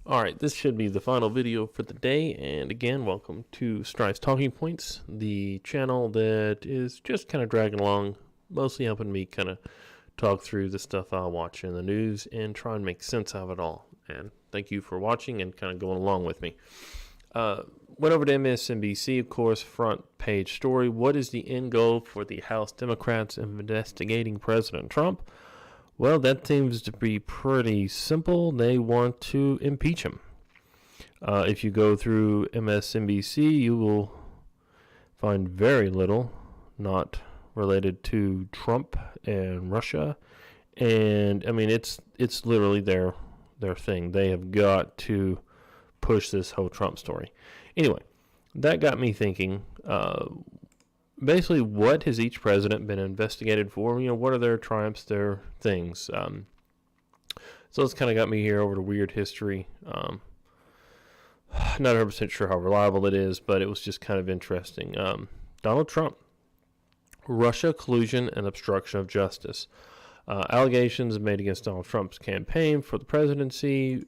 Alright, this should be the final video for the day, and again, welcome to Stride's Talking Points, the channel that is just kind of dragging along, mostly helping me kind of talk through the stuff I watch in the news and try and make sense of it all. And thank you for watching and kind of going along with me. Went over to MSNBC, of course, front page story. What is the end goal for the House Democrats investigating President Trump? Well, that seems to be pretty simple. They want to impeach him. If you go through MSNBC, you will find very little not related to Trump and Russia. And I mean, it's literally their thing. They have got to push this whole Trump story. Anyway, that got me thinking. Basically, what has each president been investigated for? You know, what are their triumphs, their things? So it's kind of got me here over to weird history. Not 100% sure how reliable it is, but it was just kind of interesting. Donald Trump, Russia collusion and obstruction of justice. Allegations made against Donald Trump's campaign for the presidency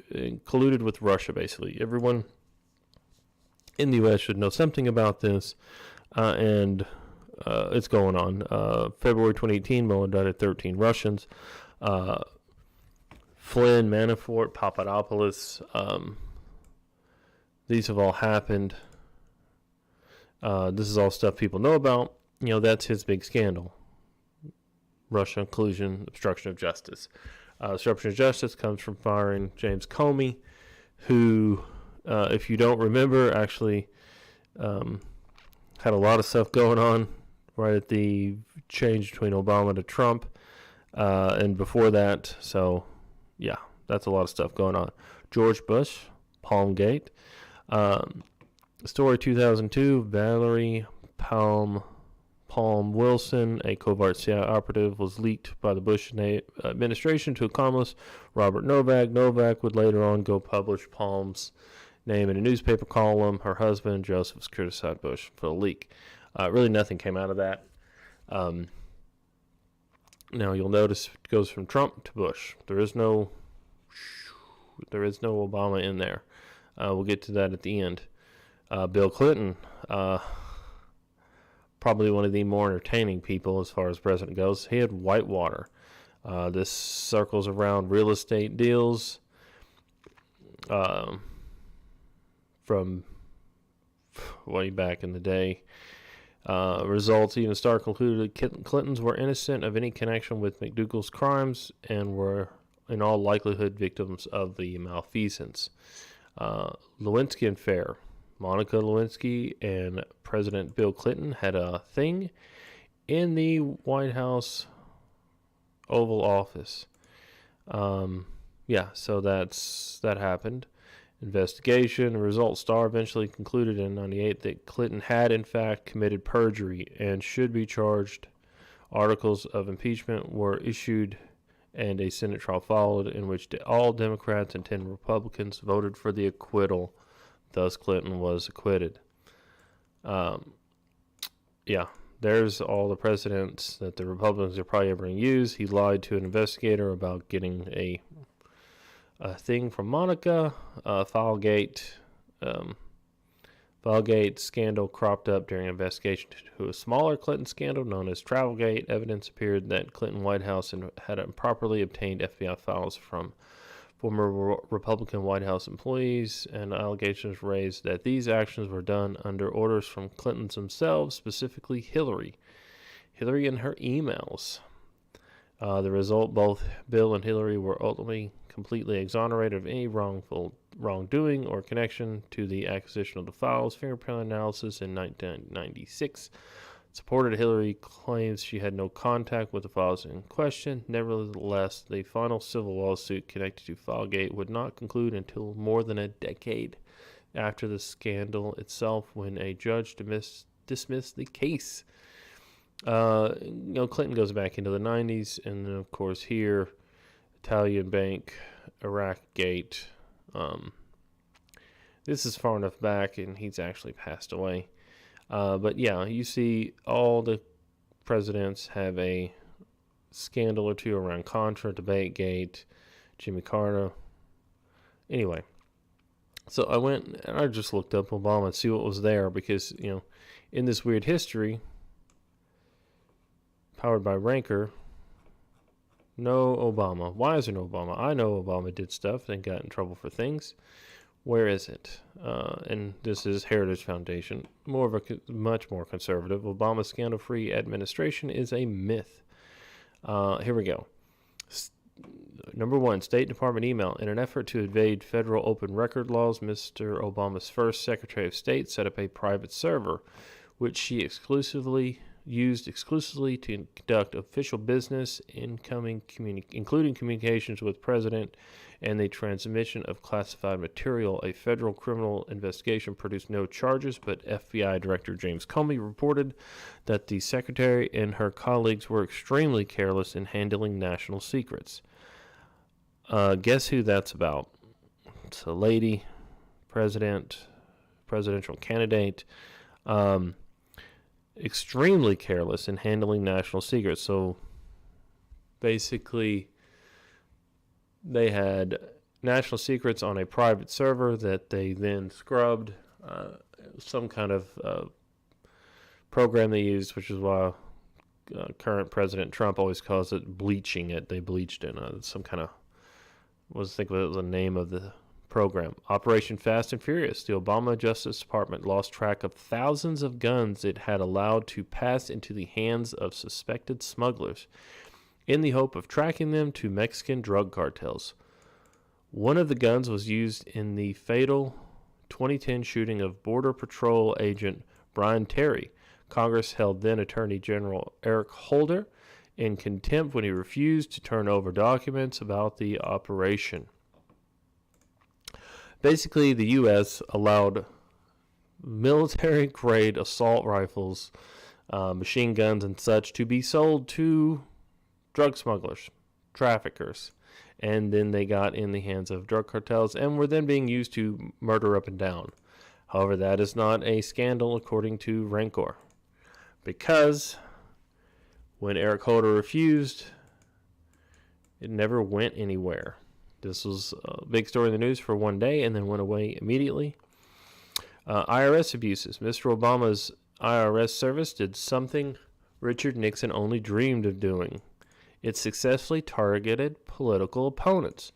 colluded with Russia, basically. Everyone in the U.S. should know something about this, and it's going on. February 2018, Mueller indicted 13 Russians. Flynn, Manafort, Papadopoulos, these have all happened. This is all stuff people know about. You know, that's his big scandal. Russia collusion, obstruction of justice. Obstruction of justice comes from firing James Comey, who, if you don't remember, actually had a lot of stuff going on right at the change between Obama to Trump and before that. So, yeah, that's a lot of stuff going on. George Bush, Palmgate. Story 2002, Valerie Palm Wilson, a covert CIA operative, was leaked by the Bush administration to economist Robert Novak. Novak would later on go publish Palm's name in a newspaper column. Her husband, Joseph, criticized Bush for the leak. Really nothing came out of that. Now you'll notice it goes from Trump to Bush. There is no Obama in there. We'll get to that at the end. Bill Clinton, probably one of the more entertaining people as far as president goes. He had Whitewater. This circles around real estate deals from way back in the day. Results, even Starr concluded Clintons were innocent of any connection with McDougal's crimes and were in all likelihood victims of the malfeasance. Lewinsky affair. Monica Lewinsky and President Bill Clinton had a thing in the White House Oval Office. So that happened. Investigation. Results. Starr eventually concluded in 1998 that Clinton had in fact committed perjury and should be charged. Articles of impeachment were issued and a Senate trial followed in which all Democrats and 10 Republicans voted for the acquittal. Thus, Clinton was acquitted. There's all the precedents that the Republicans are probably ever going to use. He lied to an investigator about getting a thing from Monica. Filegate scandal cropped up during an investigation to a smaller Clinton scandal known as Travelgate. Evidence appeared that Clinton White House had improperly obtained FBI files from former Republican White House employees, and allegations raised that these actions were done under orders from Clintons themselves, specifically Hillary and her emails. The result, both Bill and Hillary were ultimately completely exonerated of any wrongdoing or connection to the acquisition of the files. Fingerprint analysis in 1996 supported Hillary claims she had no contact with the files in question. Nevertheless, the final civil lawsuit connected to Filegate would not conclude until more than a decade after the scandal itself, when a judge dismissed the case. Clinton goes back into the 90s, and then, of course, here, Italian Bank, Iraq Gate. This is far enough back, and he's actually passed away. But yeah, you see all the presidents have a scandal or two around Contra, DebateGate, Jimmy Carter. Anyway, So I went and I just looked up Obama and see what was there because, in this weird history, powered by Ranker, no Obama. Why is there no Obama? I know Obama did stuff and got in trouble for things. Where is it? And this is Heritage Foundation, much more conservative. Obama's scandal-free administration is a myth. Here we go. Number 1, State Department email. In an effort to evade federal open record laws, Mr. Obama's first Secretary of State set up a private server, which she used exclusively to conduct official business, including communications with President and the transmission of classified material. A federal criminal investigation produced no charges, but FBI Director James Comey reported that the secretary and her colleagues were extremely careless in handling national secrets. Guess who that's about? It's a lady, presidential candidate, extremely careless in handling national secrets. So basically, they had national secrets on a private server that they then scrubbed. Some kind of program they used, which is why current President Trump always calls it bleaching it. They bleached it. Some kind of, was the name of the program. Operation Fast and Furious. The Obama Justice Department lost track of thousands of guns it had allowed to pass into the hands of suspected smugglers in the hope of tracking them to Mexican drug cartels. One of the guns was used in the fatal 2010 shooting of Border Patrol agent Brian Terry. Congress held then Attorney General Eric Holder in contempt when he refused to turn over documents about the operation. Basically, the U.S. allowed military-grade assault rifles, machine guns, and such to be sold to drug smugglers, traffickers, and then they got in the hands of drug cartels and were then being used to murder up and down. However, that is not a scandal according to Rancor, because when Eric Holder refused, it never went anywhere. This was a big story in the news for one day and then went away immediately. IRS abuses. Mr. Obama's IRS service did something Richard Nixon only dreamed of doing. It successfully targeted political opponents.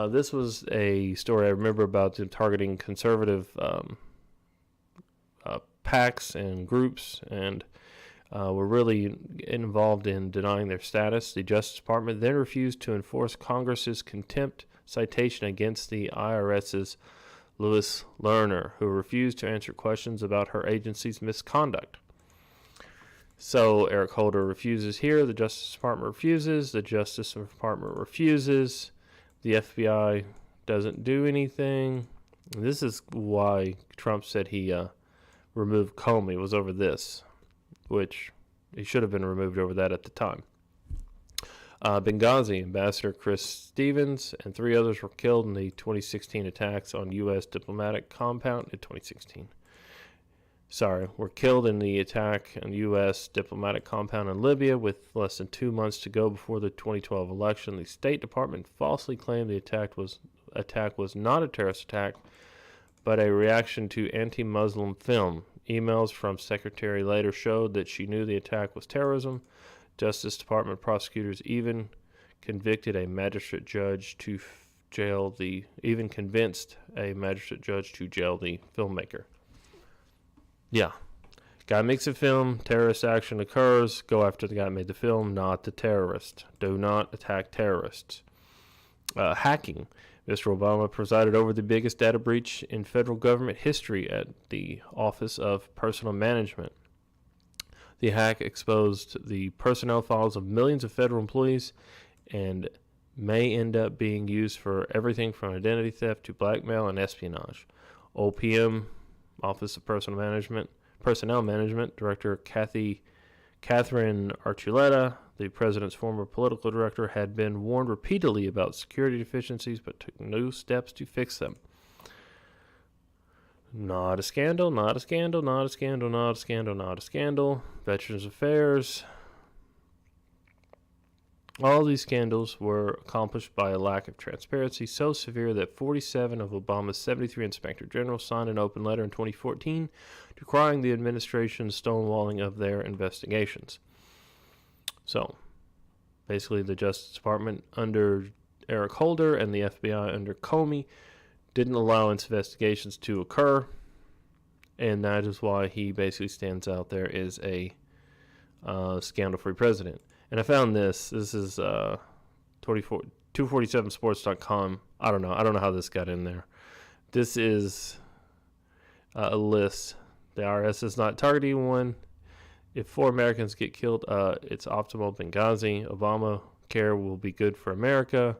This was a story I remember about them targeting conservative PACs and groups, and were really involved in denying their status. The Justice Department then refused to enforce Congress's contempt citation against the IRS's Lois Lerner, who refused to answer questions about her agency's misconduct. So Eric Holder refuses here, the Justice Department refuses, the Justice Department refuses, the FBI doesn't do anything. This is why Trump said he removed Comey, was over this, which he should have been removed over that at the time. Benghazi, Ambassador Chris Stevens and 3 others were killed in the 2016 attacks on U.S. diplomatic compound in 2016. Were killed in the attack on U.S. diplomatic compound in Libya with less than 2 months to go before the 2012 election. The State Department falsely claimed the attack was not a terrorist attack, but a reaction to anti-Muslim film. Emails from Secretary later showed that she knew the attack was terrorism. Justice Department prosecutors even convinced a magistrate judge to jail the filmmaker. Yeah. Guy makes a film, terrorist action occurs, go after the guy who made the film, not the terrorist. Do not attack terrorists. Hacking. Mr. Obama presided over the biggest data breach in federal government history at the Office of Personnel Management. The hack exposed the personnel files of millions of federal employees and may end up being used for everything from identity theft to blackmail and espionage. OPM, Office of Personnel Management Director Catherine Archuleta, the president's former political director, had been warned repeatedly about security deficiencies but took no steps to fix them. Not a scandal, not a scandal, not a scandal, not a scandal, not a scandal. Veterans Affairs. All these scandals were accomplished by a lack of transparency so severe that 47 of Obama's 73 inspector generals signed an open letter in 2014 decrying the administration's stonewalling of their investigations. So, basically, the Justice Department under Eric Holder and the FBI under Comey didn't allow investigations to occur, and that is why he basically stands out there as a scandal-free president. And I found this. This is 247sports.com. I don't know how this got in there. This is a list. The IRS is not targeting one. If 4 Americans get killed, it's optimal Benghazi. Obamacare will be good for America.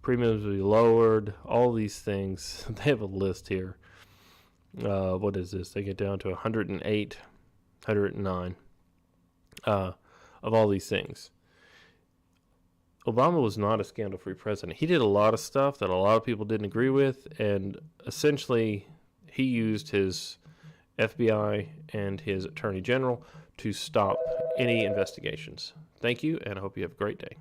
Premiums will be lowered. All these things. They have a list here. What is this? They get down to 108, 109 of all these things. Obama was not a scandal-free president. He did a lot of stuff that a lot of people didn't agree with, and essentially he used his FBI and his attorney general to stop any investigations. Thank you, and I hope you have a great day.